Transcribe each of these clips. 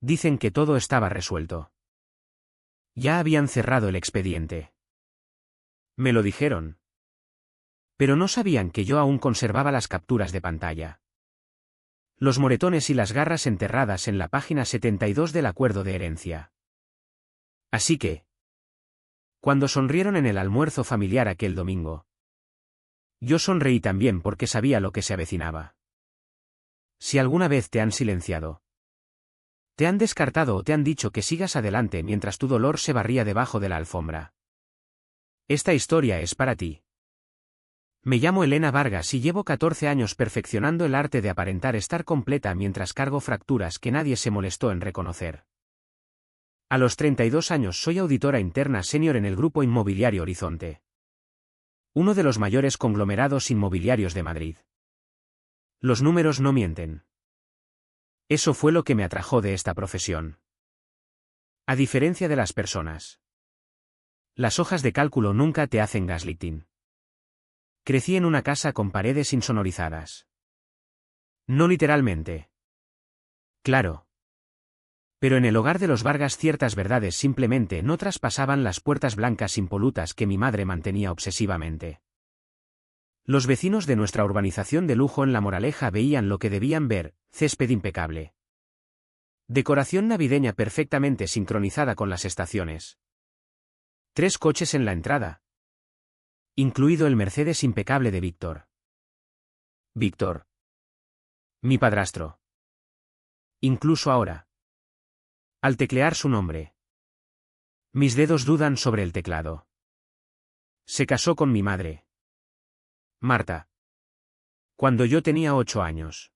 Dicen que todo estaba resuelto. Ya habían cerrado el expediente. Me lo dijeron. Pero no sabían que yo aún conservaba las capturas de pantalla. Los moretones y las garras enterradas en la página 72 del acuerdo de herencia. Así que, cuando sonrieron en el almuerzo familiar aquel domingo, yo sonreí también porque sabía lo que se avecinaba. Si alguna vez te han silenciado, te han descartado o te han dicho que sigas adelante mientras tu dolor se barría debajo de la alfombra, esta historia es para ti. Me llamo Elena Vargas y llevo 14 años perfeccionando el arte de aparentar estar completa mientras cargo fracturas que nadie se molestó en reconocer. A los 32 años soy auditora interna senior en el Grupo Inmobiliario Horizonte, uno de los mayores conglomerados inmobiliarios de Madrid. Los números no mienten. Eso fue lo que me atrajo de esta profesión. A diferencia de las personas, las hojas de cálculo nunca te hacen gaslighting. Crecí en una casa con paredes insonorizadas. No literalmente. Claro. Pero en el hogar de los Vargas ciertas verdades simplemente no traspasaban las puertas blancas impolutas que mi madre mantenía obsesivamente. Los vecinos de nuestra urbanización de lujo en La Moraleja veían lo que debían ver: césped impecable, decoración navideña perfectamente sincronizada con las estaciones, 3 coches en la entrada, incluido el Mercedes impecable de Víctor. Víctor. Mi padrastro. Incluso ahora, al teclear su nombre, mis dedos dudan sobre el teclado. Se casó con mi madre, Marta, cuando yo tenía 8 años.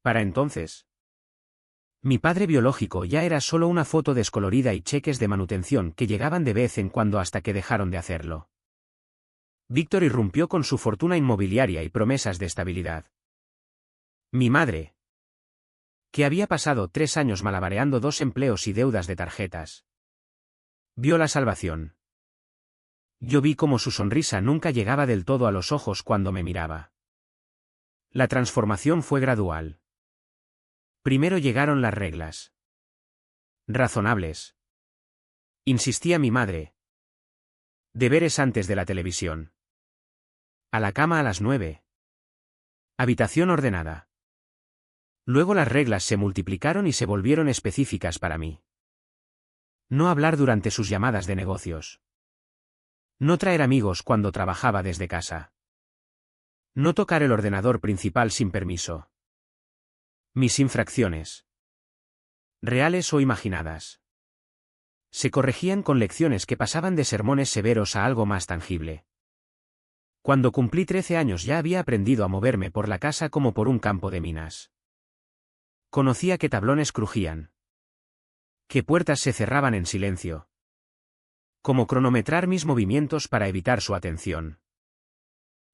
Para entonces, mi padre biológico ya era solo una foto descolorida y cheques de manutención que llegaban de vez en cuando hasta que dejaron de hacerlo. Víctor irrumpió con su fortuna inmobiliaria y promesas de estabilidad. Mi madre, que había pasado 3 años malabareando 2 empleos y deudas de tarjetas, vio la salvación. Yo vi cómo su sonrisa nunca llegaba del todo a los ojos cuando me miraba. La transformación fue gradual. Primero llegaron las reglas. Razonables, insistía mi madre. Deberes antes de la televisión. A la cama a las 9. Habitación ordenada. Luego las reglas se multiplicaron y se volvieron específicas para mí. No hablar durante sus llamadas de negocios. No traer amigos cuando trabajaba desde casa. No tocar el ordenador principal sin permiso. Mis infracciones, reales o imaginadas, se corregían con lecciones que pasaban de sermones severos a algo más tangible. Cuando cumplí 13 años ya había aprendido a moverme por la casa como por un campo de minas. Conocía que tablones crujían, que puertas se cerraban en silencio, cómo cronometrar mis movimientos para evitar su atención.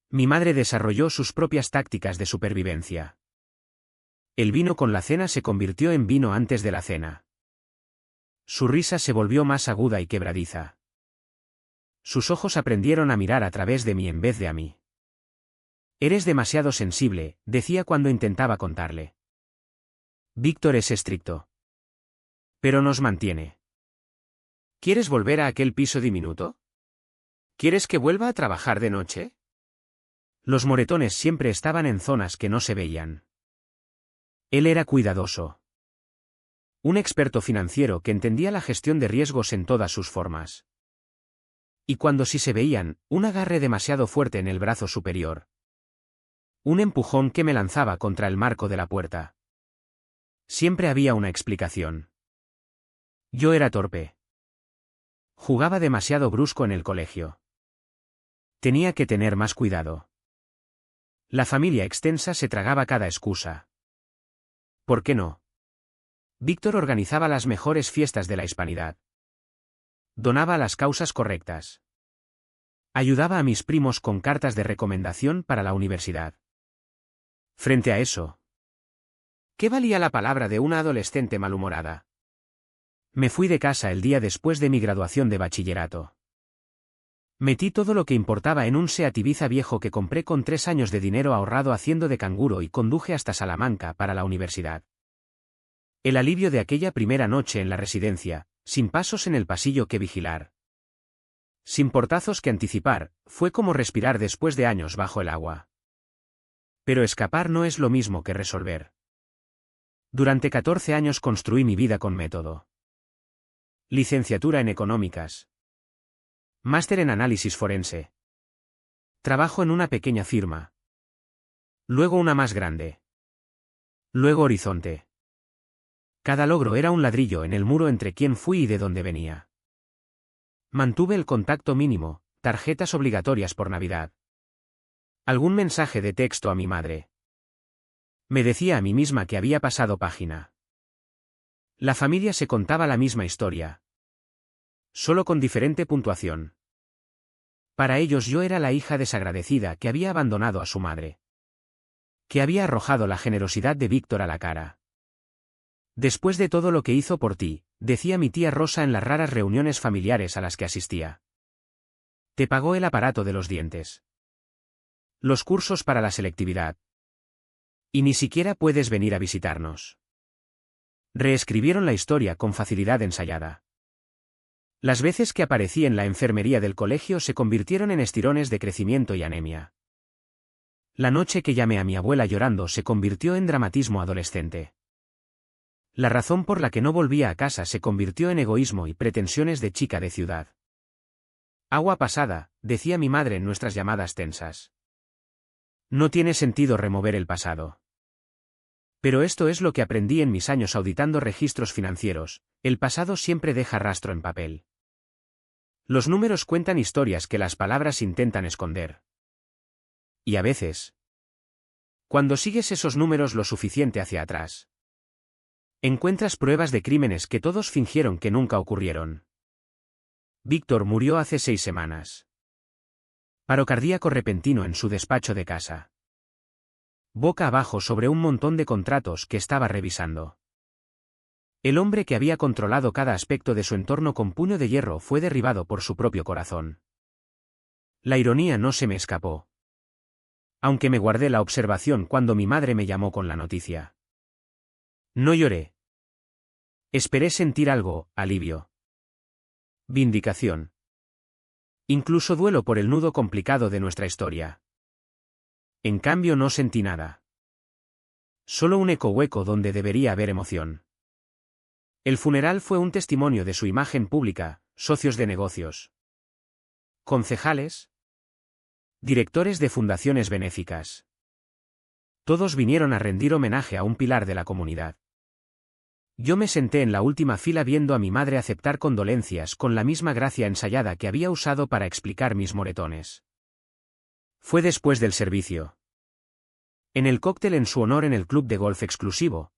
Mi madre desarrolló sus propias tácticas de supervivencia. El vino con la cena se convirtió en vino antes de la cena. Su risa se volvió más aguda y quebradiza. Sus ojos aprendieron a mirar a través de mí en vez de a mí. Eres demasiado sensible, decía cuando intentaba contarle. Víctor es estricto, pero nos mantiene. ¿Quieres volver a aquel piso diminuto? ¿Quieres que vuelva a trabajar de noche? Los moretones siempre estaban en zonas que no se veían. Él era cuidadoso. Un experto financiero que entendía la gestión de riesgos en todas sus formas. Y cuando sí se veían, un agarre demasiado fuerte en el brazo superior. Un empujón que me lanzaba contra el marco de la puerta. Siempre había una explicación. Yo era torpe. Jugaba demasiado brusco en el colegio. Tenía que tener más cuidado. La familia extensa se tragaba cada excusa. ¿Por qué no? Víctor organizaba las mejores fiestas de la hispanidad. Donaba a las causas correctas. Ayudaba a mis primos con cartas de recomendación para la universidad. Frente a eso, ¿qué valía la palabra de una adolescente malhumorada? Me fui de casa el día después de mi graduación de bachillerato. Metí todo lo que importaba en un Seat Ibiza viejo que compré con 3 años de dinero ahorrado haciendo de canguro y conduje hasta Salamanca para la universidad. El alivio de aquella primera noche en la residencia, sin pasos en el pasillo que vigilar, sin portazos que anticipar, fue como respirar después de años bajo el agua. Pero escapar no es lo mismo que resolver. Durante 14 años construí mi vida con método. Licenciatura en Económicas. Máster en Análisis Forense. Trabajo en una pequeña firma. Luego una más grande. Luego Horizonte. Cada logro era un ladrillo en el muro entre quién fui y de dónde venía. Mantuve el contacto mínimo, tarjetas obligatorias por Navidad. Algún mensaje de texto a mi madre. Me decía a mí misma que había pasado página. La familia se contaba la misma historia. Solo con diferente puntuación. Para ellos yo era la hija desagradecida que había abandonado a su madre. Que había arrojado la generosidad de Víctor a la cara. Después de todo lo que hizo por ti, decía mi tía Rosa en las raras reuniones familiares a las que asistía. Te pagó el aparato de los dientes. Los cursos para la selectividad. Y ni siquiera puedes venir a visitarnos. Reescribieron la historia con facilidad ensayada. Las veces que aparecí en la enfermería del colegio se convirtieron en estirones de crecimiento y anemia. La noche que llamé a mi abuela llorando se convirtió en dramatismo adolescente. La razón por la que no volvía a casa se convirtió en egoísmo y pretensiones de chica de ciudad. Agua pasada, decía mi madre en nuestras llamadas tensas. No tiene sentido remover el pasado. Pero esto es lo que aprendí en mis años auditando registros financieros, el pasado siempre deja rastro en papel. Los números cuentan historias que las palabras intentan esconder. Y a veces, cuando sigues esos números lo suficiente hacia atrás, encuentras pruebas de crímenes que todos fingieron que nunca ocurrieron. Víctor murió hace 6 semanas. Paro cardíaco repentino en su despacho de casa. Boca abajo sobre un montón de contratos que estaba revisando. El hombre que había controlado cada aspecto de su entorno con puño de hierro fue derribado por su propio corazón. La ironía no se me escapó. Aunque me guardé la observación cuando mi madre me llamó con la noticia. No lloré. Esperé sentir algo, alivio. Vindicación. Incluso duelo por el nudo complicado de nuestra historia. En cambio no sentí nada. Solo un eco hueco donde debería haber emoción. El funeral fue un testimonio de su imagen pública, socios de negocios. Concejales. Directores de fundaciones benéficas. Todos vinieron a rendir homenaje a un pilar de la comunidad. Yo me senté en la última fila viendo a mi madre aceptar condolencias con la misma gracia ensayada que había usado para explicar mis moretones. Fue después del servicio. En el cóctel en su honor en el club de golf exclusivo.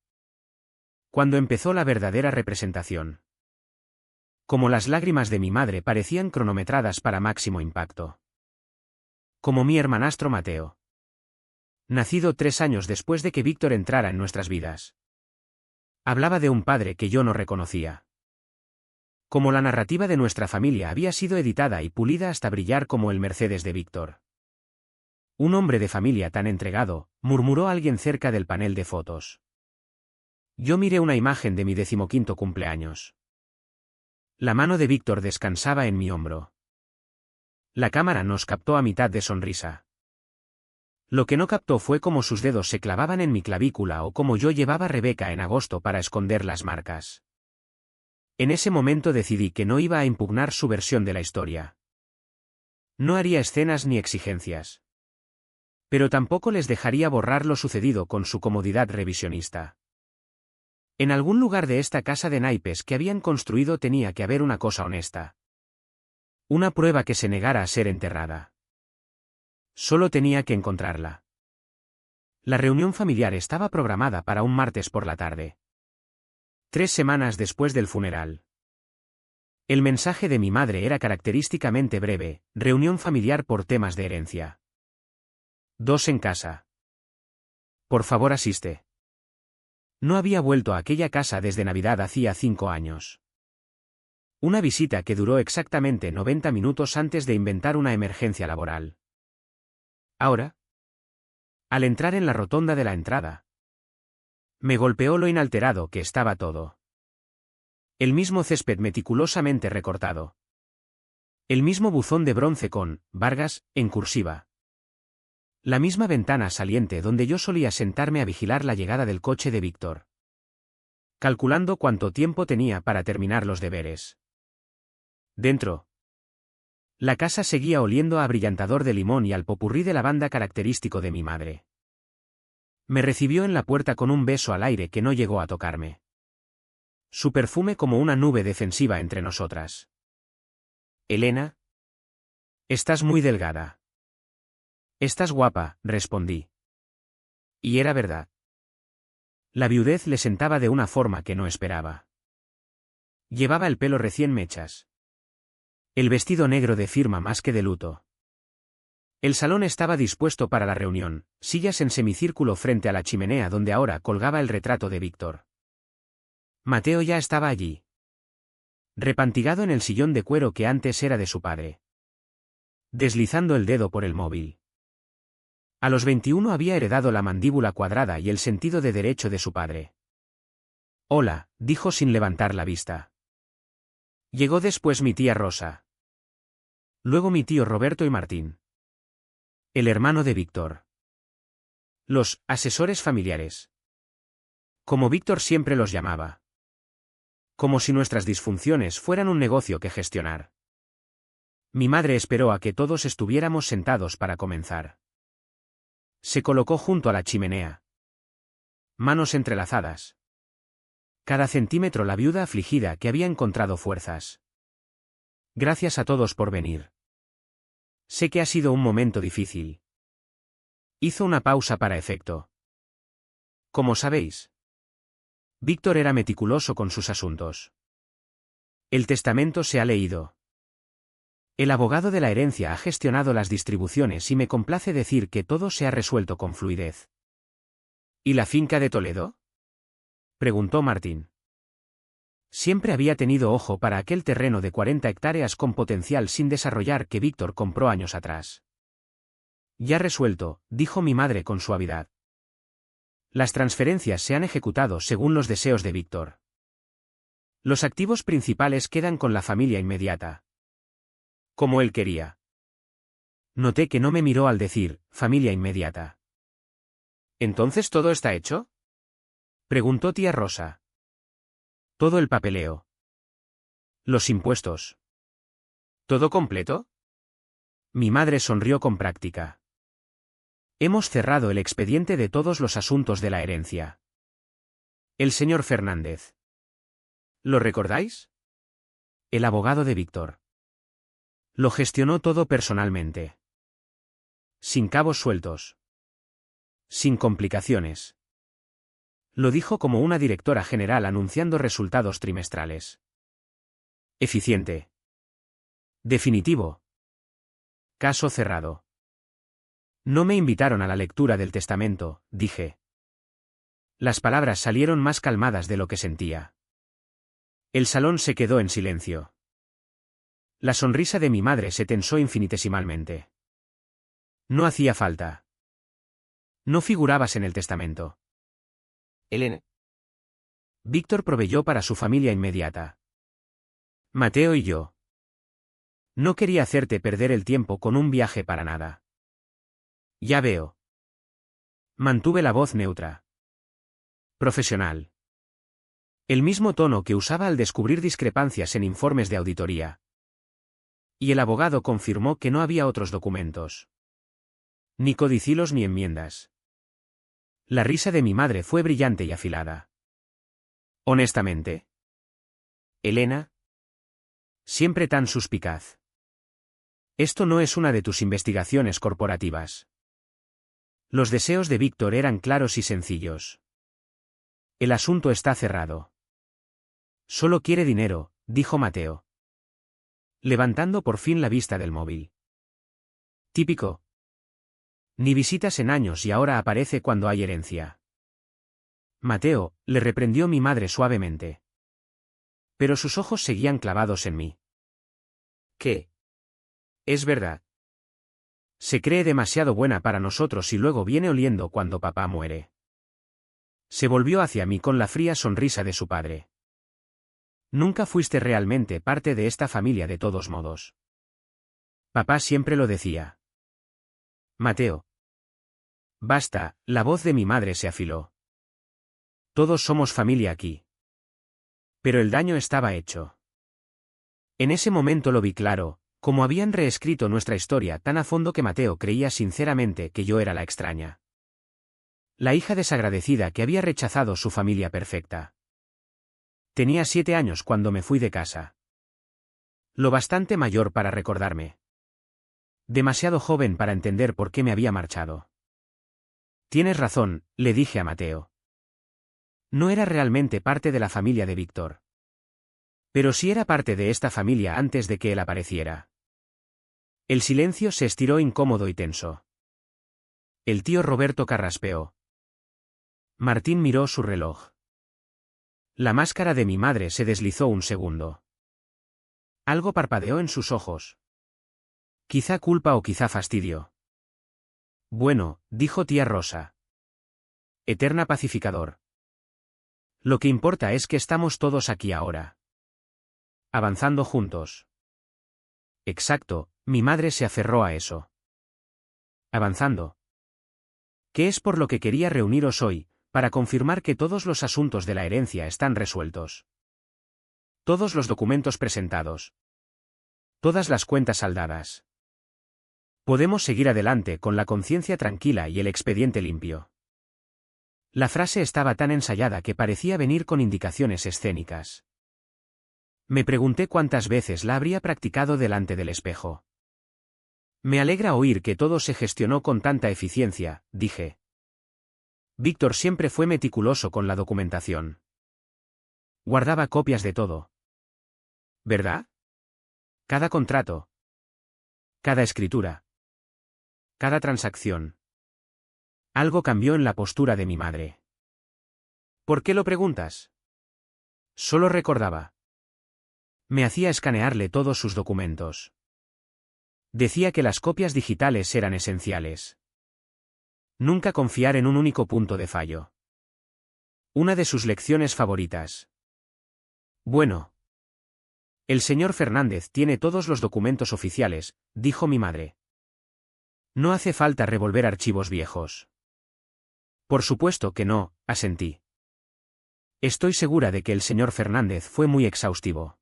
Cuando empezó la verdadera representación. Como las lágrimas de mi madre parecían cronometradas para máximo impacto. Como mi hermanastro Mateo. Nacido 3 años después de que Víctor entrara en nuestras vidas. Hablaba de un padre que yo no reconocía. Como la narrativa de nuestra familia había sido editada y pulida hasta brillar como el Mercedes de Víctor. Un hombre de familia tan entregado, murmuró alguien cerca del panel de fotos. Yo miré una imagen de mi 15º cumpleaños. La mano de Víctor descansaba en mi hombro. La cámara nos captó a mitad de sonrisa. Lo que no captó fue cómo sus dedos se clavaban en mi clavícula o cómo yo llevaba a Rebeca en agosto para esconder las marcas. En ese momento decidí que no iba a impugnar su versión de la historia. No haría escenas ni exigencias. Pero tampoco les dejaría borrar lo sucedido con su comodidad revisionista. En algún lugar de esta casa de naipes que habían construido tenía que haber una cosa honesta. Una prueba que se negara a ser enterrada. Solo tenía que encontrarla. La reunión familiar estaba programada para un martes por la tarde. 3 semanas después del funeral. El mensaje de mi madre era característicamente breve: reunión familiar por temas de herencia. 2 en casa. Por favor asiste. No había vuelto a aquella casa desde Navidad hacía 5 años. Una visita que duró exactamente 90 minutos antes de inventar una emergencia laboral. Ahora, al entrar en la rotonda de la entrada, Me golpeó lo inalterado que estaba todo. El mismo césped meticulosamente recortado. El mismo buzón de bronce con Vargas en cursiva. La misma ventana saliente donde yo solía sentarme a vigilar la llegada del coche de Víctor. Calculando cuánto tiempo tenía para terminar los deberes. Dentro. La casa seguía oliendo a abrillantador de limón y al popurrí de lavanda característico de mi madre. Me recibió en la puerta con un beso al aire que no llegó a tocarme. Su perfume como una nube defensiva entre nosotras. Elena. Estás muy delgada. Estás guapa, respondí. Y era verdad. La viudez le sentaba de una forma que no esperaba. Llevaba el pelo recién mechas. El vestido negro de firma más que de luto. El salón estaba dispuesto para la reunión, sillas en semicírculo frente a la chimenea donde ahora colgaba el retrato de Víctor. Mateo ya estaba allí. Repantigado en el sillón de cuero que antes era de su padre. Deslizando el dedo por el móvil. A los 21 había heredado la mandíbula cuadrada y el sentido de derecho de su padre. Hola, dijo sin levantar la vista. Llegó después mi tía Rosa. Luego mi tío Roberto y Martín. El hermano de Víctor. Los asesores familiares. Como Víctor siempre los llamaba. Como si nuestras disfunciones fueran un negocio que gestionar. Mi madre esperó a que todos estuviéramos sentados para comenzar. Se colocó junto a la chimenea. Manos entrelazadas. Cada centímetro la viuda afligida que había encontrado fuerzas. Gracias a todos por venir. Sé que ha sido un momento difícil. Hizo una pausa para efecto. Como sabéis, Víctor era meticuloso con sus asuntos. El testamento se ha leído. El abogado de la herencia ha gestionado las distribuciones y me complace decir que todo se ha resuelto con fluidez. ¿Y la finca de Toledo? Preguntó Martín. Siempre había tenido ojo para aquel terreno de 40 hectáreas con potencial sin desarrollar que Víctor compró años atrás. Ya resuelto, dijo mi madre con suavidad. Las transferencias se han ejecutado según los deseos de Víctor. Los activos principales quedan con la familia inmediata. Como él quería. Noté que no me miró al decir, familia inmediata. ¿Entonces todo está hecho? Preguntó tía Rosa. Todo el papeleo. Los impuestos. ¿Todo completo? Mi madre sonrió con práctica. Hemos cerrado el expediente de todos los asuntos de la herencia. El señor Fernández. ¿Lo recordáis? El abogado de Víctor. Lo gestionó todo personalmente. Sin cabos sueltos. Sin complicaciones. Lo dijo como una directora general anunciando resultados trimestrales. Eficiente. Definitivo. Caso cerrado. No me invitaron a la lectura del testamento, dije. Las palabras salieron más calmadas de lo que sentía. El salón se quedó en silencio. La sonrisa de mi madre se tensó infinitesimalmente. No hacía falta. No figurabas en el testamento. Elena. Víctor proveyó para su familia inmediata. Mateo y yo. No quería hacerte perder el tiempo con un viaje para nada. Ya veo. Mantuve la voz neutra. Profesional. El mismo tono que usaba al descubrir discrepancias en informes de auditoría. Y el abogado confirmó que no había otros documentos. Ni codicilos ni enmiendas. La risa de mi madre fue brillante y afilada. Honestamente. Elena. Siempre tan suspicaz. Esto no es una de tus investigaciones corporativas. Los deseos de Víctor eran claros y sencillos. El asunto está cerrado. Solo quiere dinero, dijo Mateo. Levantando por fin la vista del móvil. Típico. Ni visitas en años y ahora aparece cuando hay herencia. Mateo, le reprendió mi madre suavemente. Pero sus ojos seguían clavados en mí. ¿Qué? Es verdad. Se cree demasiado buena para nosotros y luego viene oliendo cuando papá muere. Se volvió hacia mí con la fría sonrisa de su padre. Nunca fuiste realmente parte de esta familia de todos modos. Papá siempre lo decía. Mateo. Basta, la voz de mi madre se afiló. Todos somos familia aquí. Pero el daño estaba hecho. En ese momento lo vi claro, como habían reescrito nuestra historia tan a fondo que Mateo creía sinceramente que yo era la extraña. La hija desagradecida que había rechazado su familia perfecta. Tenía 7 años cuando me fui de casa. Lo bastante mayor para recordarme. Demasiado joven para entender por qué me había marchado. Tienes razón, le dije a Mateo. No era realmente parte de la familia de Víctor. Pero sí era parte de esta familia antes de que él apareciera. El silencio se estiró incómodo y tenso. El tío Roberto carraspeó. Martín miró su reloj. La máscara de mi madre se deslizó un segundo. Algo parpadeó en sus ojos. Quizá culpa o quizá fastidio. Bueno, dijo tía Rosa. Eterna pacificador. Lo que importa es que estamos todos aquí ahora. Avanzando juntos. Exacto, mi madre se aferró a eso. Avanzando. ¿Qué es por lo que quería reuniros hoy, para confirmar que todos los asuntos de la herencia están resueltos? Todos los documentos presentados. Todas las cuentas saldadas. Podemos seguir adelante con la conciencia tranquila y el expediente limpio. La frase estaba tan ensayada que parecía venir con indicaciones escénicas. Me pregunté cuántas veces la habría practicado delante del espejo. Me alegra oír que todo se gestionó con tanta eficiencia, dije. Víctor siempre fue meticuloso con la documentación. Guardaba copias de todo. ¿Verdad? Cada contrato. Cada escritura. Cada transacción. Algo cambió en la postura de mi madre. ¿Por qué lo preguntas? Solo recordaba. Me hacía escanearle todos sus documentos. Decía que las copias digitales eran esenciales. Nunca confiar en un único punto de fallo. Una de sus lecciones favoritas. Bueno. El señor Fernández tiene todos los documentos oficiales, dijo mi madre. No hace falta revolver archivos viejos. Por supuesto que no, asentí. Estoy segura de que el señor Fernández fue muy exhaustivo.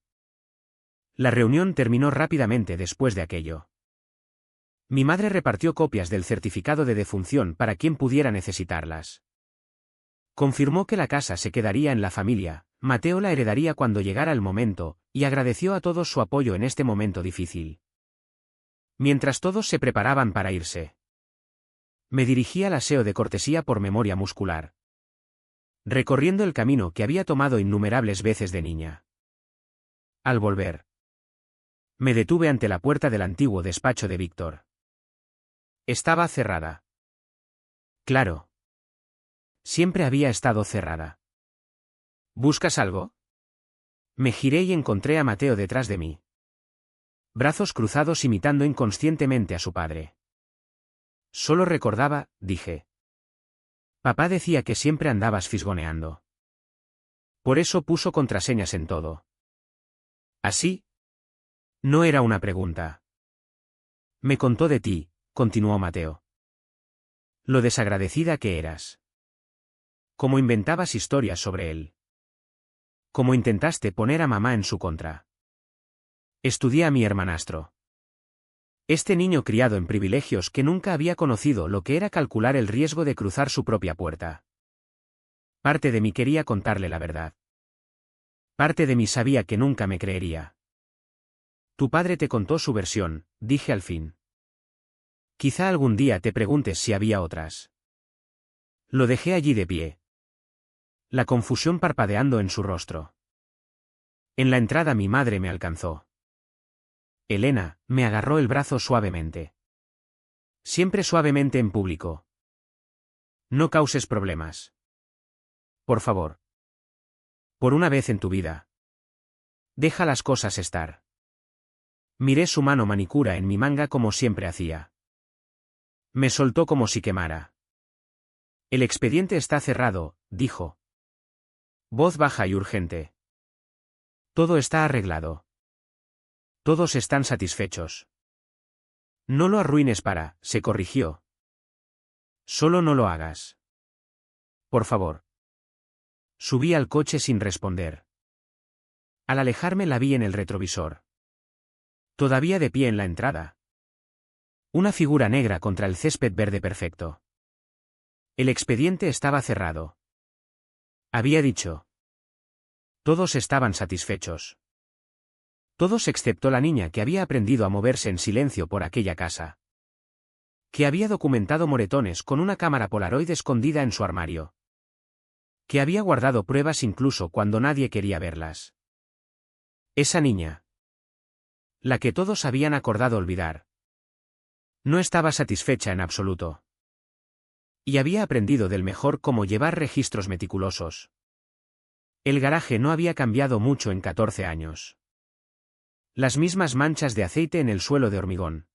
La reunión terminó rápidamente después de aquello. Mi madre repartió copias del certificado de defunción para quien pudiera necesitarlas. Confirmó que la casa se quedaría en la familia, Mateo la heredaría cuando llegara el momento, y agradeció a todos su apoyo en este momento difícil. Mientras todos se preparaban para irse, me dirigí al aseo de cortesía por memoria muscular. Recorriendo el camino que había tomado innumerables veces de niña. Al volver, me detuve ante la puerta del antiguo despacho de Víctor. Estaba cerrada. Claro. Siempre había estado cerrada. ¿Buscas algo? Me giré y encontré a Mateo detrás de mí. Brazos cruzados imitando inconscientemente a su padre. Solo recordaba, dije. Papá decía que siempre andabas fisgoneando. Por eso puso contraseñas en todo. ¿Así? No era una pregunta. Me contó de ti, continuó Mateo. Lo desagradecida que eras. Cómo inventabas historias sobre él. Cómo intentaste poner a mamá en su contra. Estudié a mi hermanastro. Este niño criado en privilegios que nunca había conocido lo que era calcular el riesgo de cruzar su propia puerta. Parte de mí quería contarle la verdad. Parte de mí sabía que nunca me creería. Tu padre te contó su versión, dije al fin. Quizá algún día te preguntes si había otras. Lo dejé allí de pie. La confusión parpadeando en su rostro. En la entrada mi madre me alcanzó. Elena, me agarró el brazo suavemente. Siempre suavemente en público. No causes problemas. Por favor. Por una vez en tu vida. Deja las cosas estar. Miré su mano manicura en mi manga como siempre hacía. Me soltó como si quemara. El expediente está cerrado, dijo. Voz baja y urgente. Todo está arreglado. Todos están satisfechos. No lo arruines se corrigió. Solo no lo hagas. Por favor. Subí al coche sin responder. Al alejarme la vi en el retrovisor. Todavía de pie en la entrada. Una figura negra contra el césped verde perfecto. El expediente estaba cerrado. Había dicho. Todos estaban satisfechos. Todos excepto la niña que había aprendido a moverse en silencio por aquella casa. Que había documentado moretones con una cámara Polaroid escondida en su armario. Que había guardado pruebas incluso cuando nadie quería verlas. Esa niña. La que todos habían acordado olvidar. No estaba satisfecha en absoluto. Y había aprendido del mejor cómo llevar registros meticulosos. El garaje no había cambiado mucho en 14 años. Las mismas manchas de aceite en el suelo de hormigón.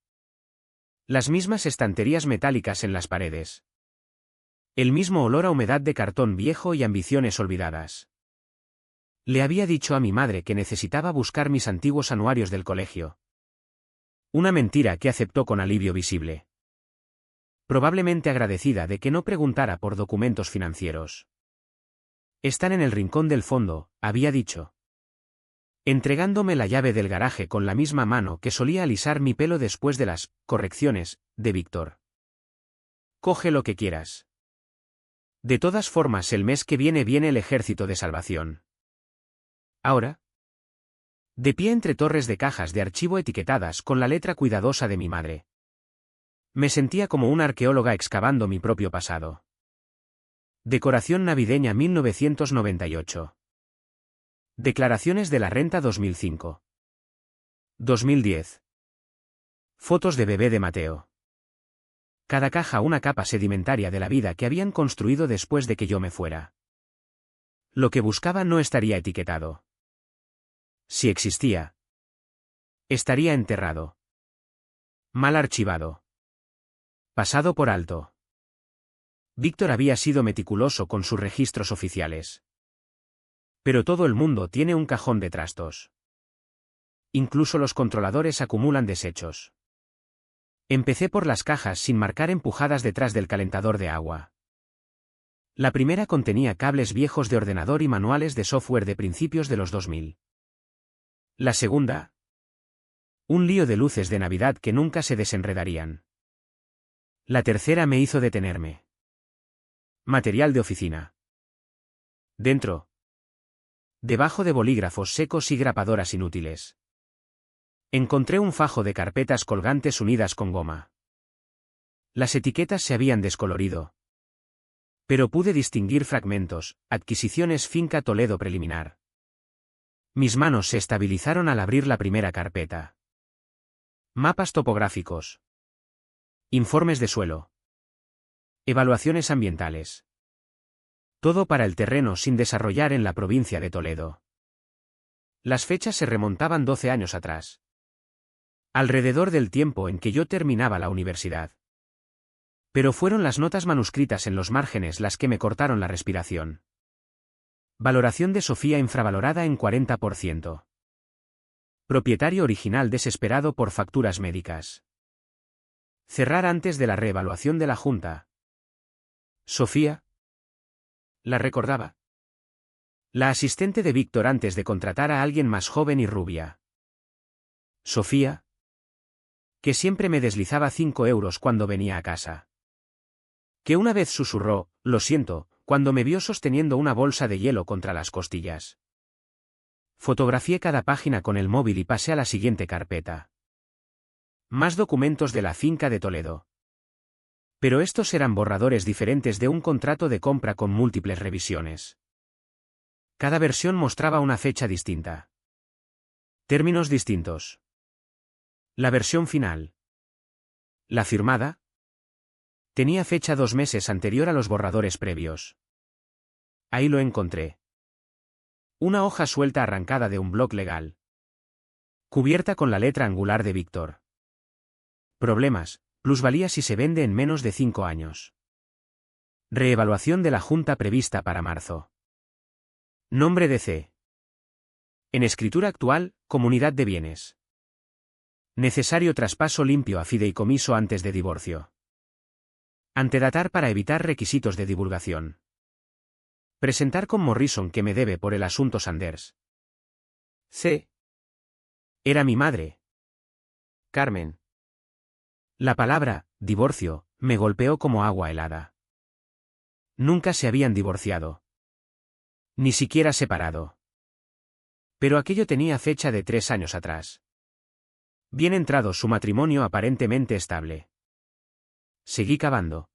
Las mismas estanterías metálicas en las paredes. El mismo olor a humedad de cartón viejo y ambiciones olvidadas. Le había dicho a mi madre que necesitaba buscar mis antiguos anuarios del colegio. Una mentira que aceptó con alivio visible. Probablemente agradecida de que no preguntara por documentos financieros. Están en el rincón del fondo, había dicho. Entregándome la llave del garaje con la misma mano que solía alisar mi pelo después de las correcciones de Víctor. Coge lo que quieras. De todas formas, el mes que viene el Ejército de Salvación. Ahora. De pie entre torres de cajas de archivo etiquetadas con la letra cuidadosa de mi madre. Me sentía como una arqueóloga excavando mi propio pasado. Decoración navideña 1998. Declaraciones de la renta 2005. 2010. Fotos de bebé de Mateo. Cada caja una capa sedimentaria de la vida que habían construido después de que yo me fuera. Lo que buscaba no estaría etiquetado. Si existía. Estaría enterrado. Mal archivado. Pasado por alto. Víctor había sido meticuloso con sus registros oficiales. Pero todo el mundo tiene un cajón de trastos. Incluso los controladores acumulan desechos. Empecé por las cajas sin marcar empujadas detrás del calentador de agua. La primera contenía cables viejos de ordenador y manuales de software de principios de los 2000. La segunda. Un lío de luces de Navidad que nunca se desenredarían. La tercera me hizo detenerme. Material de oficina. Dentro. Debajo de bolígrafos secos y grapadoras inútiles. Encontré un fajo de carpetas colgantes unidas con goma. Las etiquetas se habían descolorido. Pero pude distinguir fragmentos, adquisiciones Finca Toledo preliminar. Mis manos se estabilizaron al abrir la primera carpeta. Mapas topográficos. Informes de suelo. Evaluaciones ambientales. Todo para el terreno sin desarrollar en la provincia de Toledo. Las fechas se remontaban 12 años atrás. Alrededor del tiempo en que yo terminaba la universidad. Pero fueron las notas manuscritas en los márgenes las que me cortaron la respiración. Valoración de Sofía infravalorada en 40%. Propietario original desesperado por facturas médicas. Cerrar antes de la reevaluación de la Junta. Sofía. La recordaba. La asistente de Víctor antes de contratar a alguien más joven y rubia. Sofía. Que siempre me deslizaba 5 euros cuando venía a casa. Que una vez susurró, lo siento, cuando me vio sosteniendo una bolsa de hielo contra las costillas. Fotografié cada página con el móvil y pasé a la siguiente carpeta. Más documentos de la finca de Toledo. Pero estos eran borradores diferentes de un contrato de compra con múltiples revisiones. Cada versión mostraba una fecha distinta. Términos distintos. La versión final. La firmada. Tenía fecha 2 meses anterior a los borradores previos. Ahí lo encontré. Una hoja suelta arrancada de un bloc legal. Cubierta con la letra angular de Víctor. Problemas, plusvalía si se vende en menos de 5 años. Reevaluación de la Junta prevista para marzo. Nombre de C. En escritura actual, Comunidad de Bienes. Necesario traspaso limpio a fideicomiso antes de divorcio. Antedatar para evitar requisitos de divulgación. Presentar con Morrison que me debe por el asunto Sanders. C. Era mi madre. Carmen. La palabra, divorcio, me golpeó como agua helada. Nunca se habían divorciado. Ni siquiera separado. Pero aquello tenía fecha de 3 años atrás. Bien entrado su matrimonio aparentemente estable. Seguí cavando.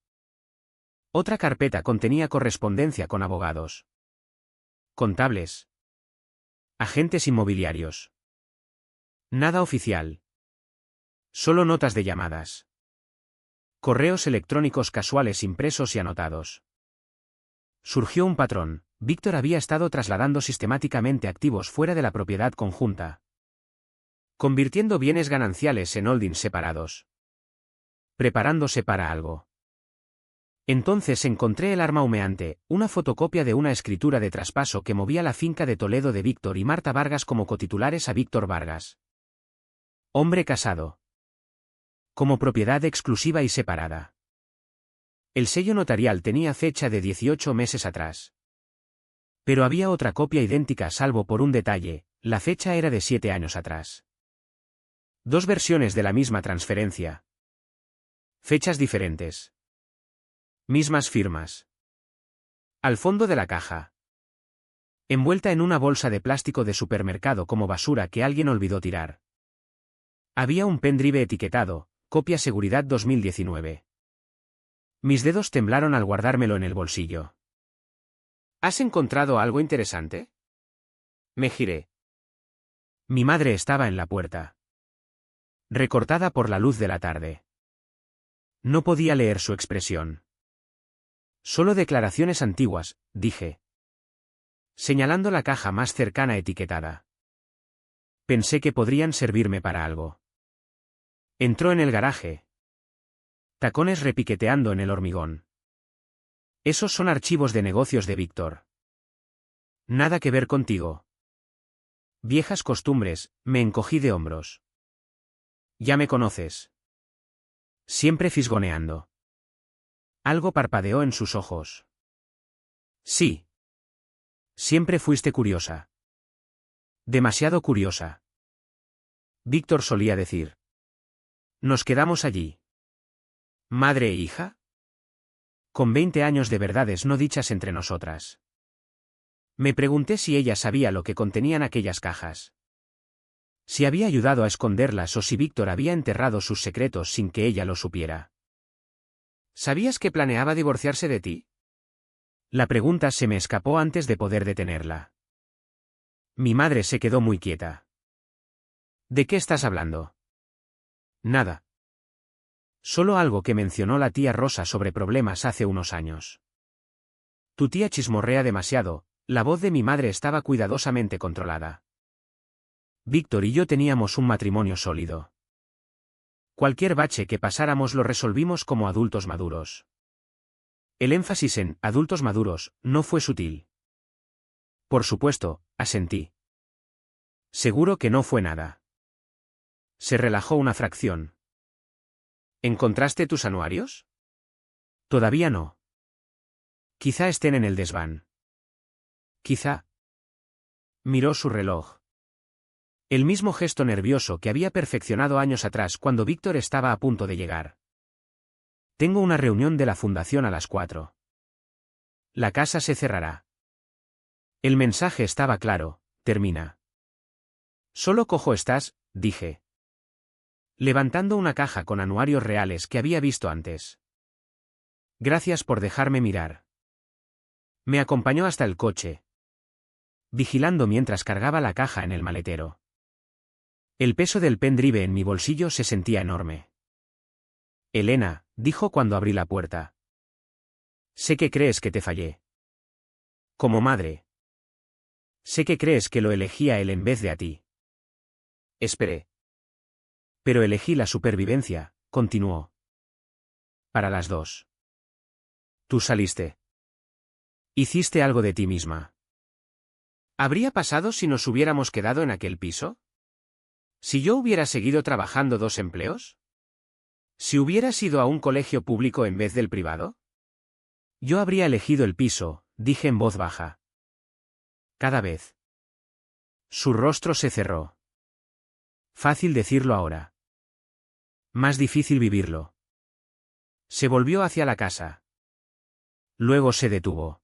Otra carpeta contenía correspondencia con abogados. Contables. Agentes inmobiliarios. Nada oficial. Solo notas de llamadas. Correos electrónicos casuales impresos y anotados. Surgió un patrón. Víctor había estado trasladando sistemáticamente activos fuera de la propiedad conjunta, convirtiendo bienes gananciales en holdings separados. Preparándose para algo. Entonces encontré el arma humeante, una fotocopia de una escritura de traspaso que movía la finca de Toledo de Víctor y Marta Vargas como cotitulares a Víctor Vargas. Hombre casado. Como propiedad exclusiva y separada. El sello notarial tenía fecha de 18 meses atrás. Pero había otra copia idéntica salvo por un detalle, la fecha era de 7 años atrás. 2 versiones de la misma transferencia. Fechas diferentes. Mismas firmas. Al fondo de la caja. Envuelta en una bolsa de plástico de supermercado como basura que alguien olvidó tirar. Había un pendrive etiquetado, copia seguridad 2019. Mis dedos temblaron al guardármelo en el bolsillo. ¿Has encontrado algo interesante? Me giré. Mi madre estaba en la puerta. Recortada por la luz de la tarde. No podía leer su expresión. Solo declaraciones antiguas, dije. Señalando la caja más cercana etiquetada. Pensé que podrían servirme para algo. Entró en el garaje. Tacones repiqueteando en el hormigón. Esos son archivos de negocios de Víctor. Nada que ver contigo. Viejas costumbres, me encogí de hombros. Ya me conoces. Siempre fisgoneando. Algo parpadeó en sus ojos. Sí. Siempre fuiste curiosa. Demasiado curiosa. Víctor solía decir. Nos quedamos allí. ¿Madre e hija? Con 20 años de verdades no dichas entre nosotras. Me pregunté si ella sabía lo que contenían aquellas cajas. Si había ayudado a esconderlas o si Víctor había enterrado sus secretos sin que ella lo supiera. ¿Sabías que planeaba divorciarse de ti? La pregunta se me escapó antes de poder detenerla. Mi madre se quedó muy quieta. ¿De qué estás hablando? Nada. Solo algo que mencionó la tía Rosa sobre problemas hace unos años. Tu tía chismorrea demasiado, la voz de mi madre estaba cuidadosamente controlada. Víctor y yo teníamos un matrimonio sólido. Cualquier bache que pasáramos lo resolvimos como adultos maduros. El énfasis en adultos maduros no fue sutil. Por supuesto, asentí. Seguro que no fue nada. Se relajó una fracción. ¿Encontraste tus anuarios? Todavía no. Quizá estén en el desván. Quizá. Miró su reloj. El mismo gesto nervioso que había perfeccionado años atrás cuando Víctor estaba a punto de llegar. Tengo una reunión de la fundación a las 4. La casa se cerrará. El mensaje estaba claro, termina. Solo cojo estas, dije. Levantando una caja con anuarios reales que había visto antes. Gracias por dejarme mirar. Me acompañó hasta el coche. Vigilando mientras cargaba la caja en el maletero. El peso del pendrive en mi bolsillo se sentía enorme. Elena, dijo cuando abrí la puerta. Sé que crees que te fallé. Como madre. Sé que crees que lo elegí a él en vez de a ti. Esperé. Pero elegí la supervivencia, continuó. Para las dos. Tú saliste. Hiciste algo de ti misma. ¿Habría pasado si nos hubiéramos quedado en aquel piso? ¿Si yo hubiera seguido trabajando 2 empleos? ¿Si hubieras ido a un colegio público en vez del privado? Yo habría elegido el piso, dije en voz baja. Cada vez. Su rostro se cerró. Fácil decirlo ahora. Más difícil vivirlo. Se volvió hacia la casa. Luego se detuvo.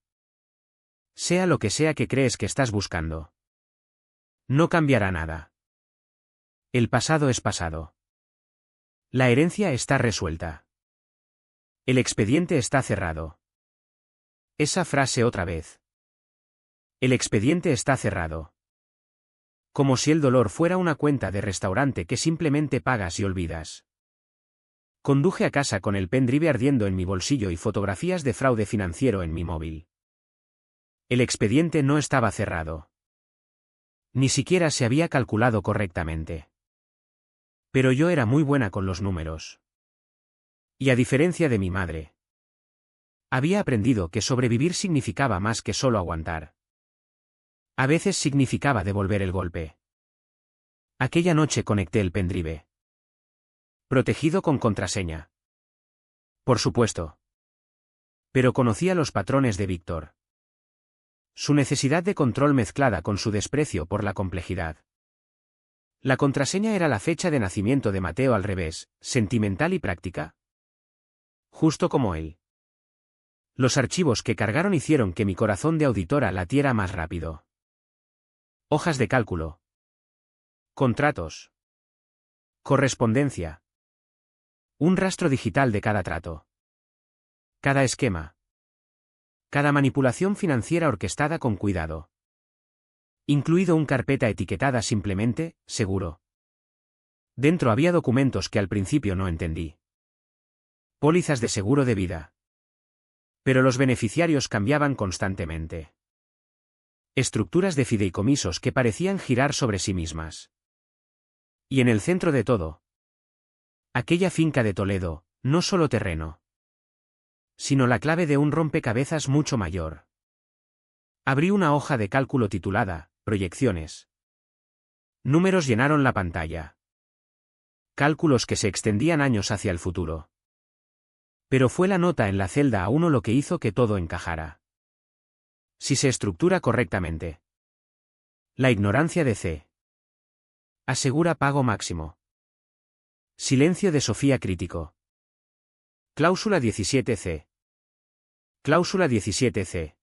Sea lo que sea que crees que estás buscando. No cambiará nada. El pasado es pasado. La herencia está resuelta. El expediente está cerrado. Esa frase otra vez. El expediente está cerrado. Como si el dolor fuera una cuenta de restaurante que simplemente pagas y olvidas. Conduje a casa con el pendrive ardiendo en mi bolsillo y fotografías de fraude financiero en mi móvil. El expediente no estaba cerrado. Ni siquiera se había calculado correctamente. Pero yo era muy buena con los números. Y a diferencia de mi madre, había aprendido que sobrevivir significaba más que solo aguantar. A veces significaba devolver el golpe. Aquella noche conecté el pendrive. Protegido con contraseña. Por supuesto. Pero conocía los patrones de Víctor. Su necesidad de control mezclada con su desprecio por la complejidad. La contraseña era la fecha de nacimiento de Mateo al revés, sentimental y práctica. Justo como él. Los archivos que cargaron hicieron que mi corazón de auditora latiera más rápido. Hojas de cálculo. Contratos. Correspondencia. Un rastro digital de cada trato. Cada esquema. Cada manipulación financiera orquestada con cuidado. Incluido un carpeta etiquetada simplemente, seguro. Dentro había documentos que al principio no entendí. Pólizas de seguro de vida. Pero los beneficiarios cambiaban constantemente. Estructuras de fideicomisos que parecían girar sobre sí mismas. Y en el centro de todo, aquella finca de Toledo, no solo terreno, sino la clave de un rompecabezas mucho mayor. Abrí una hoja de cálculo titulada Proyecciones. Números llenaron la pantalla. Cálculos que se extendían años hacia el futuro. Pero fue la nota en la celda A1 lo que hizo que todo encajara. Si se estructura correctamente. La ignorancia de C. Asegura pago máximo. Silencio de Sofía crítico. Cláusula 17C. Cláusula 17C.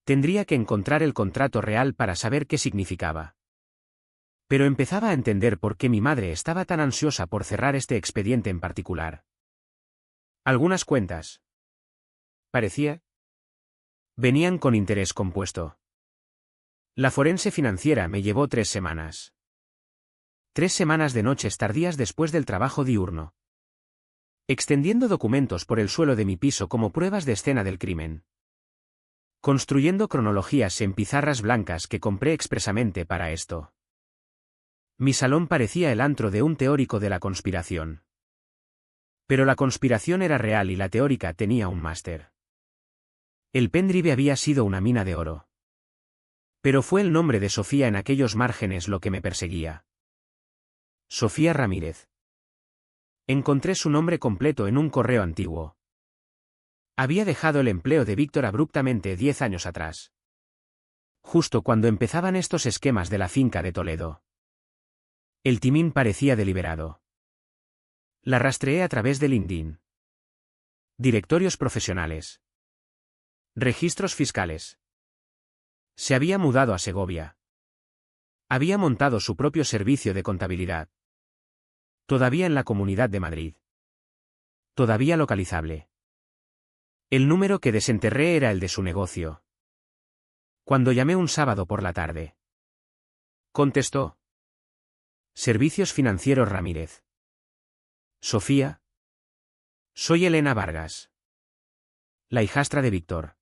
Tendría que encontrar el contrato real para saber qué significaba. Pero empezaba a entender por qué mi madre estaba tan ansiosa por cerrar este expediente en particular. Algunas cuentas. Parecía. Venían con interés compuesto. La forense financiera me llevó 3 semanas. 3 semanas de noches tardías después del trabajo diurno. Extendiendo documentos por el suelo de mi piso como pruebas de escena del crimen. Construyendo cronologías en pizarras blancas que compré expresamente para esto. Mi salón parecía el antro de un teórico de la conspiración. Pero la conspiración era real y la teórica tenía un máster. El pendrive había sido una mina de oro. Pero fue el nombre de Sofía en aquellos márgenes lo que me perseguía. Sofía Ramírez. Encontré su nombre completo en un correo antiguo. Había dejado el empleo de Víctor abruptamente 10 años atrás. Justo cuando empezaban estos esquemas de la finca de Toledo. El timín parecía deliberado. La rastreé a través de LinkedIn. Directorios profesionales. Registros fiscales. Se había mudado a Segovia. Había montado su propio servicio de contabilidad. Todavía en la Comunidad de Madrid. Todavía localizable. El número que desenterré era el de su negocio. Cuando llamé un sábado por la tarde. Contestó. Servicios Financieros Ramírez. Sofía. Soy Elena Vargas. La hijastra de Víctor.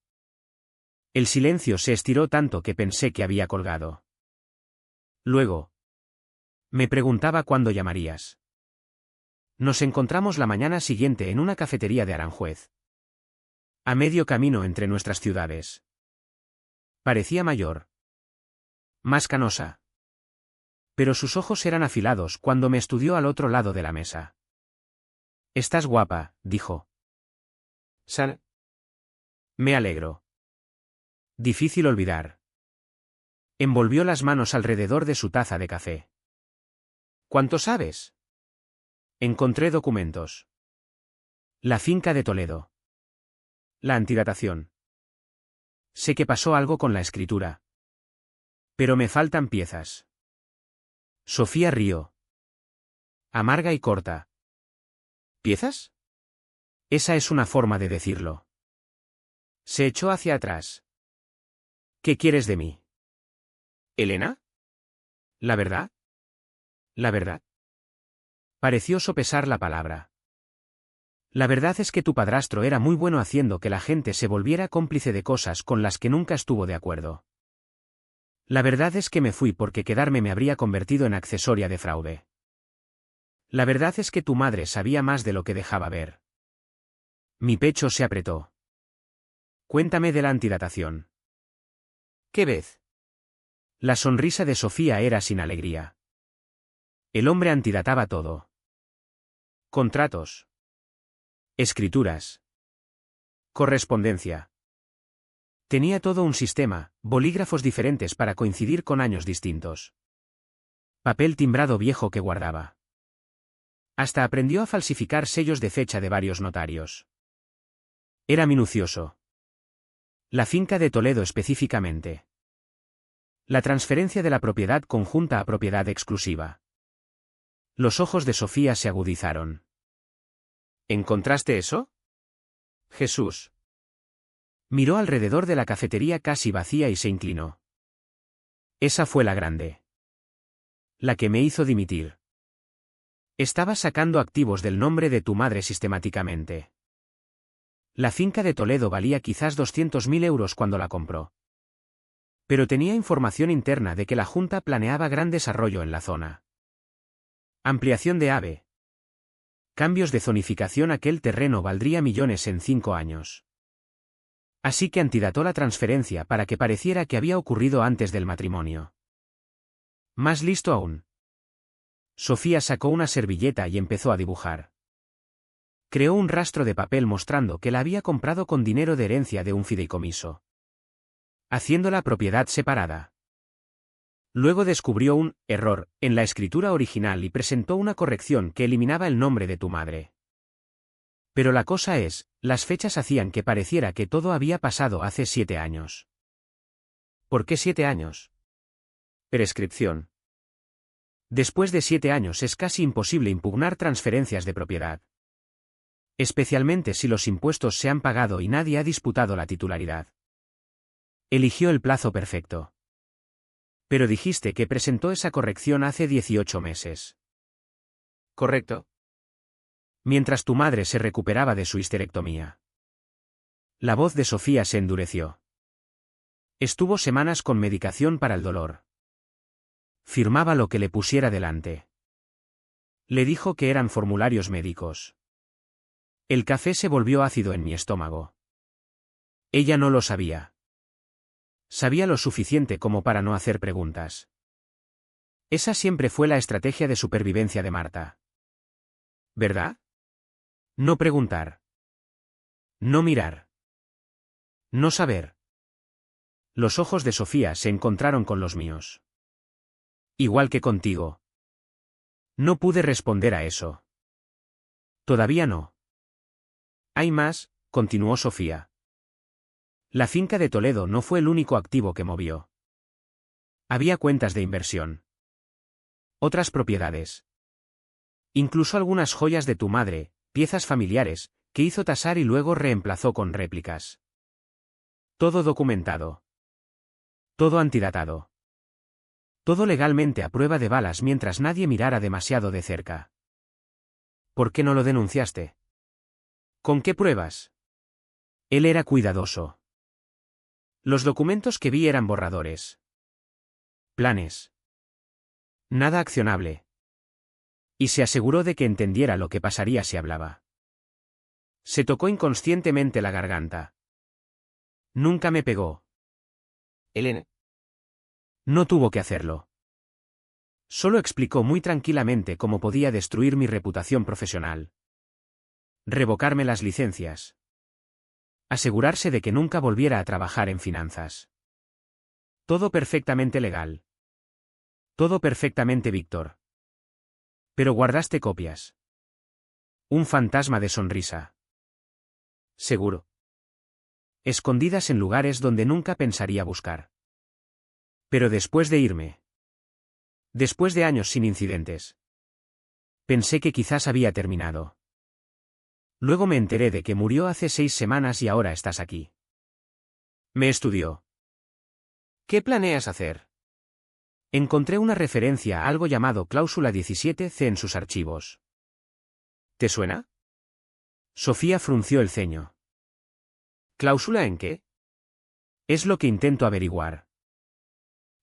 El silencio se estiró tanto que pensé que había colgado. Luego. Me preguntaba cuándo llamarías. Nos encontramos la mañana siguiente en una cafetería de Aranjuez. A medio camino entre nuestras ciudades. Parecía mayor. Más canosa. Pero sus ojos eran afilados cuando me estudió al otro lado de la mesa. Estás guapa, dijo. Me alegro. Difícil olvidar. Envolvió las manos alrededor de su taza de café. ¿Cuánto sabes? Encontré documentos. La finca de Toledo. La antidatación. Sé que pasó algo con la escritura. Pero me faltan piezas. Sofía rió. Amarga y corta. ¿Piezas? Esa es una forma de decirlo. Se echó hacia atrás. ¿Qué quieres de mí? ¿Elena? ¿La verdad? ¿La verdad? Pareció sopesar la palabra. La verdad es que tu padrastro era muy bueno haciendo que la gente se volviera cómplice de cosas con las que nunca estuvo de acuerdo. La verdad es que me fui porque quedarme me habría convertido en accesoria de fraude. La verdad es que tu madre sabía más de lo que dejaba ver. Mi pecho se apretó. Cuéntame de la antidatación. ¿Qué ves? La sonrisa de Sofía era sin alegría. El hombre antidataba todo. Contratos. Escrituras. Correspondencia. Tenía todo un sistema, bolígrafos diferentes para coincidir con años distintos. Papel timbrado viejo que guardaba. Hasta aprendió a falsificar sellos de fecha de varios notarios. Era minucioso. La finca de Toledo específicamente. La transferencia de la propiedad conjunta a propiedad exclusiva. Los ojos de Sofía se agudizaron. ¿Encontraste eso? Jesús. Miró alrededor de la cafetería casi vacía y se inclinó. Esa fue la grande. La que me hizo dimitir. Estaba sacando activos del nombre de tu madre sistemáticamente. La finca de Toledo valía quizás 200.000 euros cuando la compró. Pero tenía información interna de que la Junta planeaba gran desarrollo en la zona. Ampliación de AVE. Cambios de zonificación. Aquel terreno valdría millones en 5 años. Así que antidató la transferencia para que pareciera que había ocurrido antes del matrimonio. Más listo aún. Sofía sacó una servilleta y empezó a dibujar. Creó un rastro de papel mostrando que la había comprado con dinero de herencia de un fideicomiso. Haciendo la propiedad separada. Luego descubrió un error en la escritura original y presentó una corrección que eliminaba el nombre de tu madre. Pero la cosa es, las fechas hacían que pareciera que todo había pasado hace 7 años. ¿Por qué 7 años? Prescripción. Después de 7 años es casi imposible impugnar transferencias de propiedad. Especialmente si los impuestos se han pagado y nadie ha disputado la titularidad. Eligió el plazo perfecto. Pero dijiste que presentó esa corrección hace 18 meses. ¿Correcto? Mientras tu madre se recuperaba de su histerectomía. La voz de Sofía se endureció. Estuvo semanas con medicación para el dolor. Firmaba lo que le pusiera delante. Le dijo que eran formularios médicos. El café se volvió ácido en mi estómago. Ella no lo sabía. Sabía lo suficiente como para no hacer preguntas. Esa siempre fue la estrategia de supervivencia de Marta. ¿Verdad? No preguntar. No mirar. No saber. Los ojos de Sofía se encontraron con los míos. Igual que contigo. No pude responder a eso. Todavía no. Hay más, continuó Sofía. La finca de Toledo no fue el único activo que movió. Había cuentas de inversión. Otras propiedades. Incluso algunas joyas de tu madre, piezas familiares, que hizo tasar y luego reemplazó con réplicas. Todo documentado. Todo antidatado. Todo legalmente a prueba de balas mientras nadie mirara demasiado de cerca. ¿Por qué no lo denunciaste? ¿Con qué pruebas? Él era cuidadoso. Los documentos que vi eran borradores. Planes. Nada accionable. Y se aseguró de que entendiera lo que pasaría si hablaba. Se tocó inconscientemente la garganta. Nunca me pegó. Elena. No tuvo que hacerlo. Solo explicó muy tranquilamente cómo podía destruir mi reputación profesional. Revocarme las licencias. Asegurarse de que nunca volviera a trabajar en finanzas. Todo perfectamente legal. Todo perfectamente Víctor. Pero guardaste copias. Un fantasma de sonrisa. Seguro. Escondidas en lugares donde nunca pensaría buscar. Pero después de irme. Después de años sin incidentes. Pensé que quizás había terminado. Luego me enteré de que murió hace 6 semanas y ahora estás aquí. Me estudió. ¿Qué planeas hacer? Encontré una referencia a algo llamado cláusula 17C en sus archivos. ¿Te suena? Sofía frunció el ceño. ¿Cláusula en qué? Es lo que intento averiguar.